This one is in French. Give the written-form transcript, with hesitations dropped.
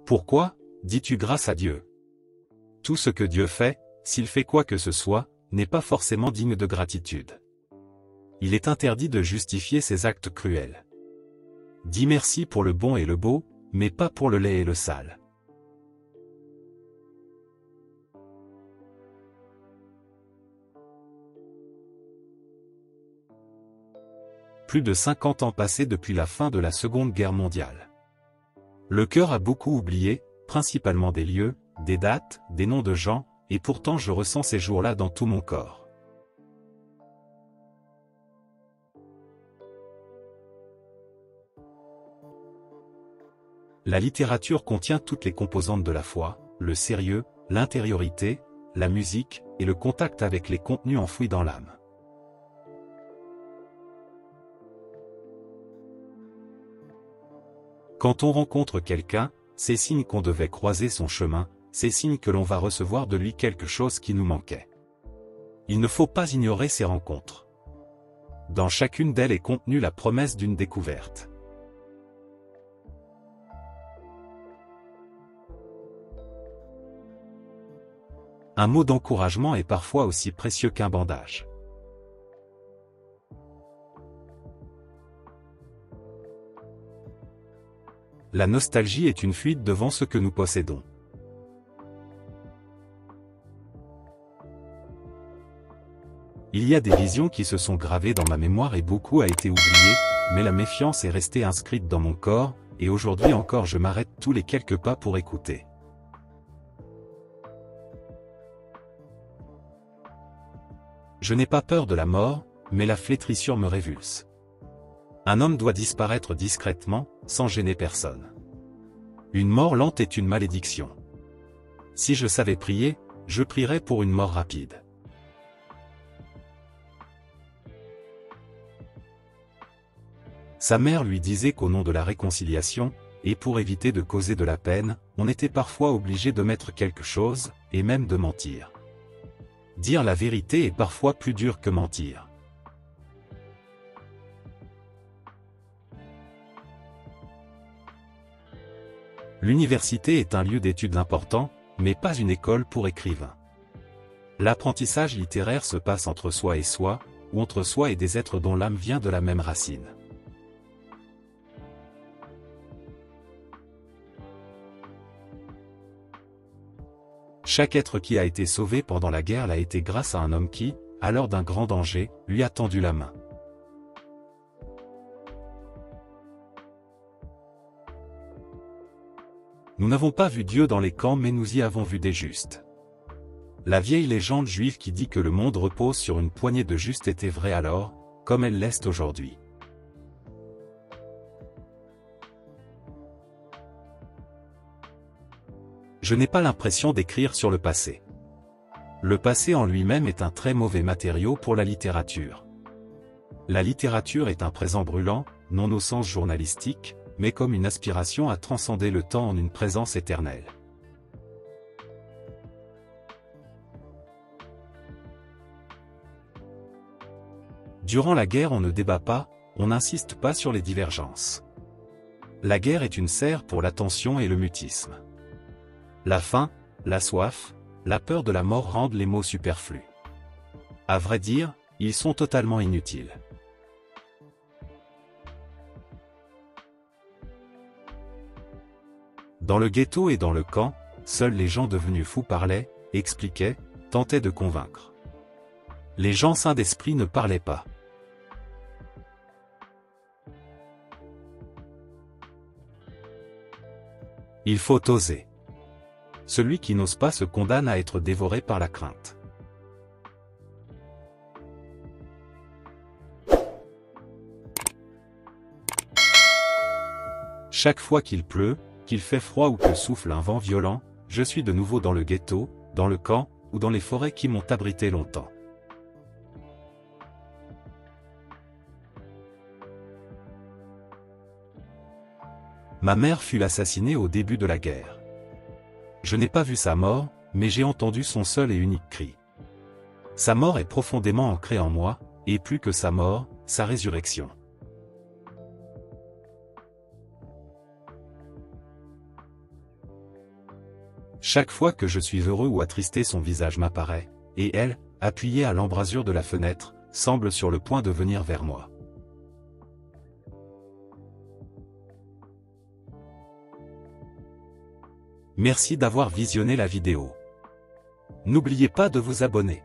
Pourquoi dis-tu grâce à Dieu? Tout ce que Dieu fait, s'il fait quoi que ce soit, n'est pas forcément digne de gratitude. Il est interdit de justifier ses actes cruels. Dis merci pour le bon et le beau, mais pas pour le laid et le sale. Plus de 50 ans passés depuis la fin de la Seconde Guerre mondiale. Le cœur a beaucoup oublié, principalement des lieux, des dates, des noms de gens, et pourtant je ressens ces jours-là dans tout mon corps. La littérature contient toutes les composantes de la foi, le sérieux, l'intériorité, la musique, et le contact avec les contenus enfouis dans l'âme. Quand on rencontre quelqu'un, c'est signe qu'on devait croiser son chemin, c'est signe que l'on va recevoir de lui quelque chose qui nous manquait. Il ne faut pas ignorer ces rencontres. Dans chacune d'elles est contenue la promesse d'une découverte. Un mot d'encouragement est parfois aussi précieux qu'un bandage. La nostalgie est une fuite devant ce que nous possédons. Il y a des visions qui se sont gravées dans ma mémoire et beaucoup a été oublié, mais la méfiance est restée inscrite dans mon corps, et aujourd'hui encore je m'arrête tous les quelques pas pour écouter. Je n'ai pas peur de la mort, mais la flétrissure me révulse. Un homme doit disparaître discrètement, sans gêner personne. Une mort lente est une malédiction. Si je savais prier, je prierais pour une mort rapide. Sa mère lui disait qu'au nom de la réconciliation, et pour éviter de causer de la peine, on était parfois obligé de mettre quelque chose, et même de mentir. Dire la vérité est parfois plus dur que mentir. L'université est un lieu d'études important, mais pas une école pour écrivains. L'apprentissage littéraire se passe entre soi et soi, ou entre soi et des êtres dont l'âme vient de la même racine. Chaque être qui a été sauvé pendant la guerre l'a été grâce à un homme qui, à l'heure d'un grand danger, lui a tendu la main. Nous n'avons pas vu Dieu dans les camps mais nous y avons vu des justes. La vieille légende juive qui dit que le monde repose sur une poignée de justes était vraie alors, comme elle l'est aujourd'hui. Je n'ai pas l'impression d'écrire sur le passé. Le passé en lui-même est un très mauvais matériau pour la littérature. La littérature est un présent brûlant, non au sens journalistique, mais comme une aspiration à transcender le temps en une présence éternelle. Durant la guerre on ne débat pas, on n'insiste pas sur les divergences. La guerre est une serre pour la tension et le mutisme. La faim, la soif, la peur de la mort rendent les mots superflus. À vrai dire, ils sont totalement inutiles. Dans le ghetto et dans le camp, seuls les gens devenus fous parlaient, expliquaient, tentaient de convaincre. Les gens sains d'esprit ne parlaient pas. Il faut oser. Celui qui n'ose pas se condamne à être dévoré par la crainte. Chaque fois qu'il pleut, qu'il fait froid ou que souffle un vent violent, je suis de nouveau dans le ghetto, dans le camp, ou dans les forêts qui m'ont abrité longtemps. Ma mère fut assassinée au début de la guerre. Je n'ai pas vu sa mort, mais j'ai entendu son seul et unique cri. Sa mort est profondément ancrée en moi, et plus que sa mort, sa résurrection. Chaque fois que je suis heureux ou attristé, son visage m'apparaît, et elle, appuyée à l'embrasure de la fenêtre, semble sur le point de venir vers moi. Merci d'avoir visionné la vidéo. N'oubliez pas de vous abonner.